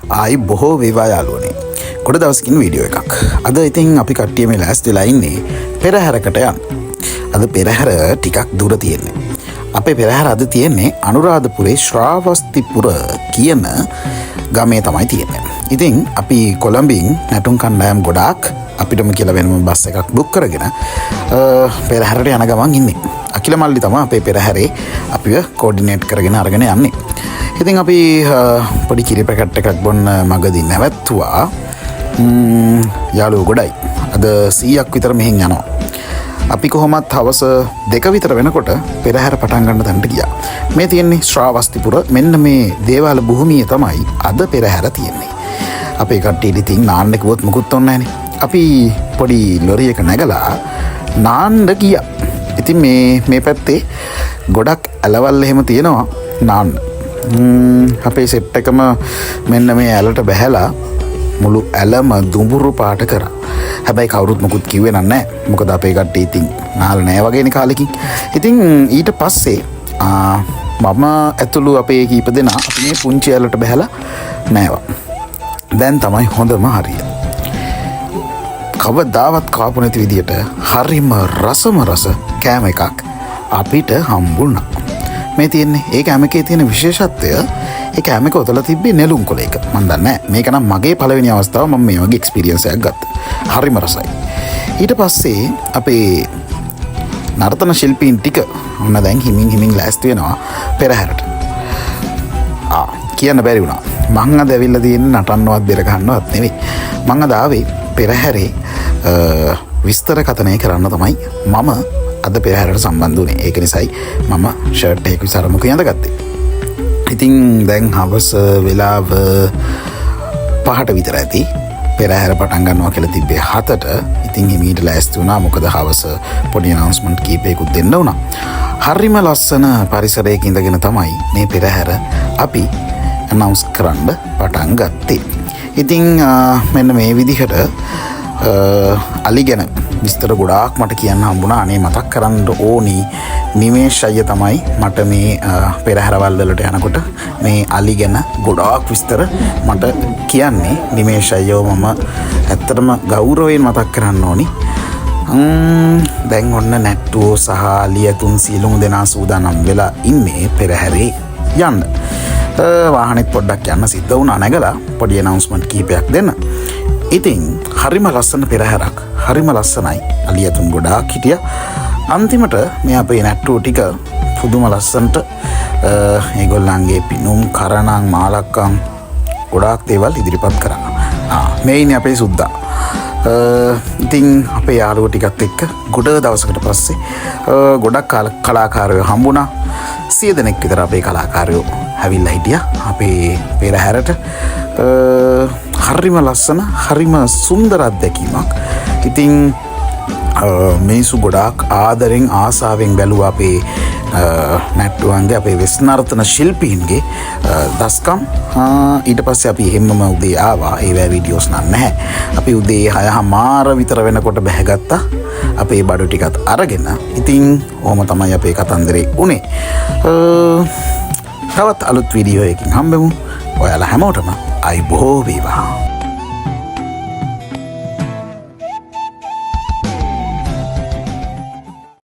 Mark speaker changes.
Speaker 1: ආයි බොහෝ වේවා යාළුවනේ. ගොඩ දවසකින් වීඩියෝ එකක්. අද ඉතින් අපි කට්ටිය මේ ලෑස්තිලා ඉන්නේ පෙරහැරකට යන්න. අද පෙරහැර ටිකක් දුර තියෙන්නේ. අපේ පෙරහැර අද තියෙන්නේ අනුරාධපුරේ ශ්‍රාවස්තිපුර කියන ගමේ තමයි තියෙන්නේ. ඉතින් අපි කොළඹින් නැටුම් කණ්ඩායම් ගොඩාක් අපිටම කියලා වෙනම බස් එකක් බුක් කරගෙන පෙරහැරට යන ගමන් ඉන්නේ. අකිල මල්ලි තමයි අපේ පෙරහැරේ අපිව කෝඩිනේට් කරගෙන අරගෙන යන්නේ. ඉතින් අපි පොඩි කිරි පැකට් එකක් බොන්න මගදී නැවැත්තුවා. යාළුවෝ ගොඩයි. අද 100ක් විතර මෙහෙන් යනවා. අපි කොහොමත් හවස 2 විතර වෙනකොට පෙරහැර පටන් ගන්න තැනට ගියා. මේ තියෙන්නේ ශ්‍රාවස්තිපුර. මෙන්න මේ දේවාල භූමියේ තමයි අද පෙරහැර තියෙන්නේ. අපේ කට්ටියට ඉතින් නාන්න කිව්වොත් මුකුත් ඕනේ නැහනේ. අපි පොඩි ලොරියක නැගලා නාන්න ගියා. ඉතින් මේ පැත්තේ ගොඩක් ඇලවල් එහෙම තියෙනවා නාන්න. අපේ සෙට් එකම මෙන්න මේ ඇලට බැහැලා මුළු ඇලම දුඹුරු පාට කරා. හැබැයි කවුරුත් මොකුත් කිව්වේ නැහැ. මොකද අපේ කට්ටිය ඉතින් නාලා නැහැ වගේනේ කාලෙකින්. ඉතින් ඊට පස්සේ මම ඇතුළු අපේ කීප දෙනා අපි මේ පුංචි ඇලට බැහැලා නෑවා. දැන් තමයි හොඳම හරිය. කවදාවත් කාපු නැති විදියට හරිම රස කෑම එකක් අපිට හම්බුණා. මේ තියෙන්නේ ඒ කෑම එකේ තියෙන විශේෂත්වය, ඒ කෑම එක ඔතලා තිබ්බේ නෙළුම් කොළ එක. මන් දන්නේ නැහැ. මේක නම් මගේ පළවෙනි අවස්ථාව මම මේ වගේ එක්ස්පීරියන්ස් එකක් ගත්තා. හරිම රසයි. ඊට පස්සේ අපේ නර්තන ශිල්පීන් ටික ඔන්න දැන් හිමින් ලෑස්ති වෙනවා පෙරහැරට. කියන්න බැරි වුණා. මං අද ඇවිල්ලා තියෙන්නේ නටන්නවත් බෙර ගන්නවත් නෙවෙයි. මං අද ආවේ පෙරහැරේ විස්තර කතනය කරන්න තමයි මම අද පෙරහැරට සම්බන්ධ වුණේ. ඒක නිසායි මම ෂර්ට් එකක් විසරම කියඳගත්තේ. ඉතින් දැන් හවස වෙලාව 5ට විතර ඇති. පෙරහැර පටන් ගන්නවා කියලා තිබ්බේ 7ට. ඉතින් හිමීට ලෑස්ති වුණා. මොකද හවස පොඩි අනවුන්ස්මන්ට් කීපයකුත් දෙන්න වුණා. හරිම ලස්සන පරිසරයක ඉඳගෙන තමයි මේ පෙරහැර අපි අනවුන්ස් කරන්න පටන් ගත්තේ. ඉතින් මෙන්න මේ විදිහට අලි ගැන විස්තර ගොඩාක් මට කියන්න හම්බුණා. අනේ මතක් කරන්න ඕනි නිමේෂ් අයියා තමයි මට මේ පෙරහැරවල් වලට යනකොට මේ අලි ගැන ගොඩාක් විස්තර මට කියන්නේ. නිමේෂ් අයියව මම ඇත්තටම ගෞරවයෙන් මතක් කරන්න ඕනි. දැන් ඔන්න නැට්ටුවෝ සහ අලියතුන් සියලුම දෙනා සූදානම් වෙලා ඉන්නේ පෙරහැරේ යන්න. වාහනෙත් පොඩ්ඩක් යන්න සිද්ධ වුණා නැගලා පොඩි අනවුන්ස්මන්ට් කීපයක් දෙන්න. ඉතින් හරිම ලස්සන පෙරහැරක්. හරිම ලස්සනයි. අලියතුන් ගොඩාක් හිටියා. අන්තිමට මේ අපේ නැට්ටුවෝ ටික පුදුම ලස්සනට ඒගොල්ලන්ගේ පිනුම් කරණම් මාලක්කම් ගොඩාක් දේවල් ඉදිරිපත් කරා. මේ ඉන්නේ අපේ සුද්දා. ඉතින් අපේ යාළුවෝ ටිකත් එක්ක ගොඩ දවසකට පස්සේ ගොඩක් කලාකාරයෝ හම්බුණා. 100 දෙනෙක් විතර අපේ කලාකාරයෝ ඇවිල්ලා හිටියා අපේ පෙරහැරට. හරිම ලස්සන, හරිම සුන්දර අත්දැකීමක්. ඉතින් මිනිස්සු ගොඩාක් ආදරෙන් ආසාවෙන් බැලුවා අපේ නැට්ටුවන්ගේ, අපේ වෙස් නර්තන ශිල්පීන්ගේ දස්කම්. ඊට පස්සේ අපි එහෙමම උදේ ආවා. ඒවැ වීඩියෝස් නැහැ. අපි උදේ 6:00 විතර වෙනකොට බැහැගත්තා අපේ බඩු ටිකත් අරගෙන. ඉතින් ඔහොම තමයි අපේ කතන්දරේ උනේ. තවත් අලුත් වීඩියෝ එකකින් හම්බෙමු. ඔයාලා හැමෝටම අයිබෝ වේවා.